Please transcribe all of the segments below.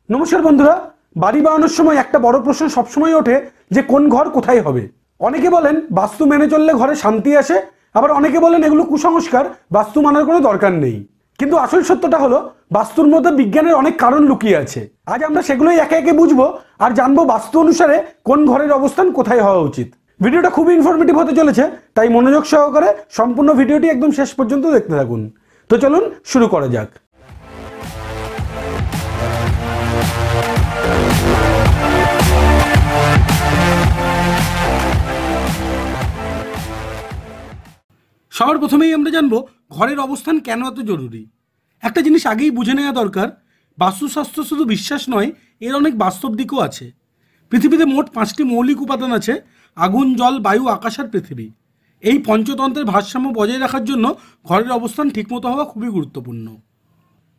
নমস্কার বন্ধুরা, বাড়ি বানানোর সময় একটা বড় প্রশ্ন সবসময় ওঠে যে কোন ঘর কোথায় হবে। অনেকে বলেন বাস্তু মেনে চললে ঘরে শান্তি আসে, আবার অনেকে বলেন এগুলো কুসংস্কার, বাস্তু মানার কোনো দরকার নেই। কিন্তু আসল সত্যটা হলো বাস্তুর মধ্যে বিজ্ঞানের অনেক কারণ লুকিয়ে আছে। আজ আমরা সেগুলোই একে একে বুঝবো আর জানবো বাস্তু অনুসারে কোন ঘরের অবস্থান কোথায় হওয়া উচিত। ভিডিওটা খুবই ইনফরমেটিভ হতে চলেছে, তাই মনোযোগ সহকারে সম্পূর্ণ ভিডিওটি একদম শেষ পর্যন্ত দেখতে থাকুন। তো চলুন শুরু করা যাক। সবার প্রথমেই আমরা জানবো ঘরের অবস্থান কেন এত জরুরি। একটা জিনিস আগেই বুঝে নেওয়া দরকার, বাস্তুশাস্ত্র শুধু বিশ্বাস নয়, এর অনেক বাস্তব দিকও আছে। পৃথিবীতে মোট 5টি মৌলিক উপাদান আছে: আগুন, জল, বায়ু, আকাশ আর পৃথিবী। এই পঞ্চতন্ত্রের ভারসাম্য বজায় রাখার জন্য ঘরের অবস্থান ঠিকমতো হওয়া খুবই গুরুত্বপূর্ণ।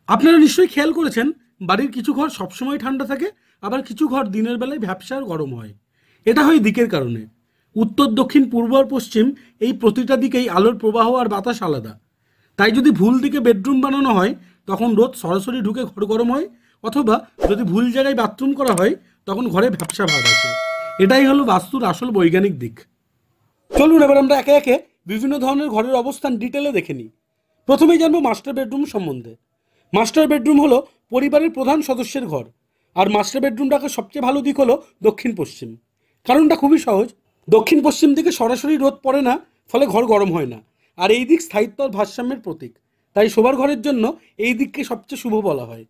আপনারা নিশ্চয়ই খেয়াল করেছেন, বাড়ির কিছু ঘর সবসময় ঠান্ডা থাকে, আবার কিছু ঘর দিনের বেলায় ভ্যাপসা আর গরম হয়। এটা হয় দিকের কারণে। উত্তর, দক্ষিণ, পূর্ব আর পশ্চিম এই প্রতিটা দিকেই আলোর প্রবাহ আর বাতাস আলাদা। তাই যদি ভুল দিকে বেডরুম বানানো হয় তখন রোদ সরাসরি ঢুকে ঘর গরম হয়, অথবা যদি ভুল জায়গায় বাথরুম করা হয় তখন ঘরে ভ্যাপসা ভাব আসে। এটাই হলো বাস্তুর আসল বৈজ্ঞানিক দিক। চলুন এবার আমরা একে একে বিভিন্ন ধরনের ঘরের অবস্থান ডিটেলে দেখে নিই। প্রথমেই জানবো মাস্টার বেডরুম সম্বন্ধে। মাস্টার বেডরুম হলো পরিবারের প্রধান সদস্যের ঘর, আর মাস্টার বেডরুম রাখার সবচেয়ে ভালো দিক হলো দক্ষিণ পশ্চিম। কারণটা খুবই সহজ, দক্ষিণ পশ্চিম দিকে সরাসরি রোদ পড়ে না, ফলে ঘর গরম হয় না, আর এই দিক স্থায়িত্ব আর ভারসাম্যের প্রতীক। তাই শোবার ঘরের জন্য এই দিককে সবচেয়ে শুভ বলা হয়।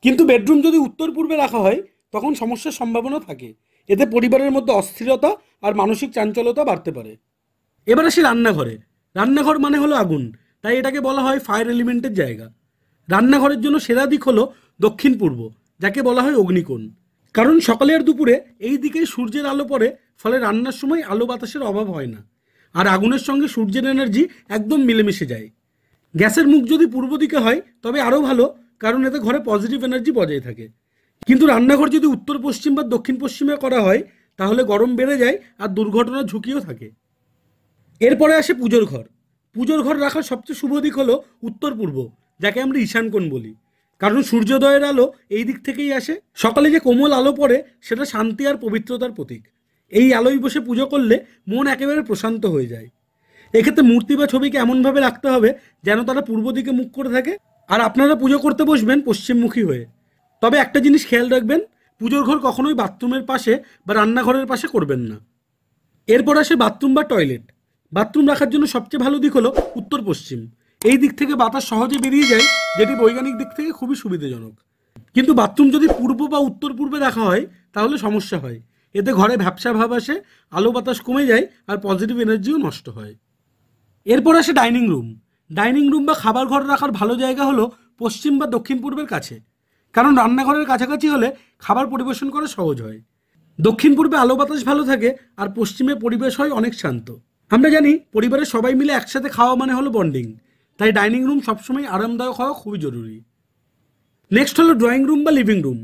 কিন্তু বেডরুম যদি উত্তর পূর্বে রাখা হয় তখন সমস্যার সম্ভাবনা থাকে। এতে পরিবারের মধ্যে অস্থিরতা আর মানসিক চাঞ্চল্যতা বাড়তে পারে। এবার আসি রান্নাঘরে। রান্নাঘর মানে হলো আগুন, তাই এটাকে বলা হয় ফায়ার এলিমেন্টের জায়গা। রান্নাঘরের জন্য সেরা দিক হলো দক্ষিণ পূর্ব, যাকে বলা হয় অগ্নিকোণ। কারণ সকালে আর দুপুরে এই দিকে সূর্যের আলো পড়ে, ফলে রান্নার সময় আলো বাতাসের অভাব হয় না, আর আগুনের সঙ্গে সূর্যের এনার্জি একদম মিলেমিশে যায়। গ্যাসের মুখ যদি পূর্ব দিকে হয় তবে আরও ভালো, কারণ এতে ঘরে পজিটিভ এনার্জি বজায় থাকে। কিন্তু রান্নাঘর যদি উত্তর পশ্চিম বা দক্ষিণ পশ্চিমে করা হয় তাহলে গরম বেড়ে যায় আর দুর্ঘটনার ঝুঁকিও থাকে। এরপরে আসে পুজোর ঘর। পুজোর ঘর রাখার সবচেয়ে শুভ দিক হলো উত্তর পূর্ব, যাকে আমরা ঈশান কোণ বলি। কারণ সূর্যোদয়ের আলো এই দিক থেকেই আসে। সকালে যে কোমল আলো পড়ে সেটা শান্তি আর পবিত্রতার প্রতীক। এই আলোয় বসে পুজো করলে মন একেবারে প্রশান্ত হয়ে যায়। এক্ষেত্রে মূর্তি বা ছবিকে এমনভাবে রাখতে হবে যেন তারা পূর্ব দিকে মুখ করে থাকে, আর আপনারা পুজো করতে বসবেন পশ্চিমমুখী হয়ে। তবে একটা জিনিস খেয়াল রাখবেন, পুজোর ঘর কখনোই বাথরুমের পাশে বা রান্নাঘরের পাশে করবেন না। এরপর আসে বাথরুম বা টয়লেট। বাথরুম রাখার জন্য সবচেয়ে ভালো দিক হলো উত্তর পশ্চিম। এই দিক থেকে বাতাস সহজে বেরিয়ে যায়, যেটি বৈজ্ঞানিক দিক থেকে খুবই সুবিধাজনক। কিন্তু বাথরুম যদি পূর্ব বা উত্তর পূর্বে রাখা হয় তাহলে সমস্যা হয়। এতে ঘরে ভ্যাপসা ভাব আসে, আলো বাতাস কমে যায় আর পজিটিভ এনার্জিও নষ্ট হয়। এরপর আসে ডাইনিং রুম। ডাইনিং রুম বা খাবার ঘর রাখার ভালো জায়গা হলো পশ্চিম বা দক্ষিণ পূর্বের কাছে, কারণ রান্নাঘরের কাছাকাছি হলে খাবার পরিবেশন করা সহজ হয়। দক্ষিণ পূর্বে আলো বাতাস ভালো থাকে আর পশ্চিমে পরিবেশ হয় অনেক শান্ত। আমরা জানি পরিবারের সবাই মিলে একসাথে খাওয়া মানে হলো বন্ডিং, তাই ডাইনিং রুম সবসময় আরামদায়ক হওয়া খুবই জরুরি। নেক্সট হলো ড্রয়িং রুম বা লিভিং রুম।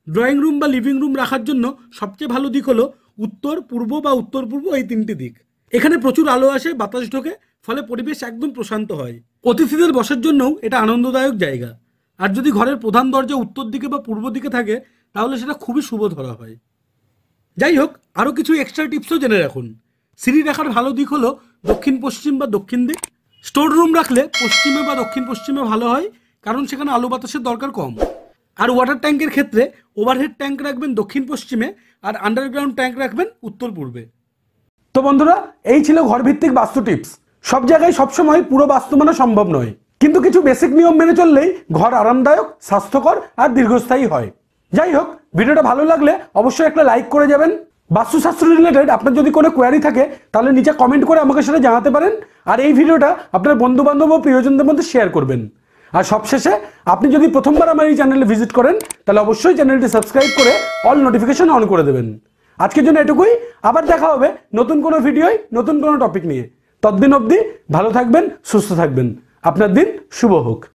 ড্রয়িং রুম বা লিভিং রুম রাখার জন্য সবচেয়ে ভালো দিক হলো উত্তর, পূর্ব বা উত্তর পূর্ব, এই 3টি দিক। এখানে প্রচুর আলো আসে, বাতাস ঢোকে, ফলে পরিবেশ একদম প্রশান্ত হয়। অতিথিদের বসার জন্যও এটা আনন্দদায়ক জায়গা। আর যদি ঘরের প্রধান দরজা উত্তর দিকে বা পূর্ব দিকে থাকে তাহলে সেটা খুবই শুভ ধরা হয়। যাই হোক, আরও কিছু এক্সট্রা টিপসও জেনে রাখুন। সিঁড়ি রাখার ভালো দিক হলো দক্ষিণ পশ্চিম বা দক্ষিণ দিক। স্টোর রুম রাখলে পশ্চিমে বা দক্ষিণ পশ্চিমে ভালো হয়, কারণ সেখানে আলো বাতাসের দরকার কম। আর ওয়াটার ট্যাঙ্কের ক্ষেত্রে ওভারহেড ট্যাঙ্ক রাখবেন দক্ষিণ পশ্চিমে, আর আন্ডারগ্রাউন্ড ট্যাঙ্ক রাখবেন উত্তর পূর্বে। তো বন্ধুরা, এই ছিল ঘরভিত্তিক বাস্তু টিপস। সব জায়গায় সবসময় পুরো বাস্তু মানা সম্ভব নয়, কিন্তু কিছু বেসিক নিয়ম মেনে চললেই ঘর আরামদায়ক, স্বাস্থ্যকর আর দীর্ঘস্থায়ী হয়। যাই হোক, ভিডিওটা ভালো লাগলে অবশ্যই একটা লাইক করে যাবেন। বাস্তুশাস্ত্র রিলেটেড আপনার যদি কোনো কোয়ারি থাকে তাহলে নিচে কমেন্ট করে আমাকে সেটা জানাতে পারেন, আর এই ভিডিওটা আপনার বন্ধু বান্ধব ও প্রিয়জনদের মধ্যে শেয়ার করবেন। আর সবশেষে, আপনি যদি প্রথমবার আমার এই চ্যানেলে ভিজিট করেন তাহলে অবশ্যই চ্যানেলটি সাবস্ক্রাইব করে অল নোটিফিকেশন অন করে দেবেন। আজকের জন্য এটুকুই, আবার দেখা হবে নতুন কোনো ভিডিওয় নতুন কোনো টপিক নিয়ে। ততদিন অবধি ভালো থাকবেন, সুস্থ থাকবেন। আপনার দিন শুভ হোক।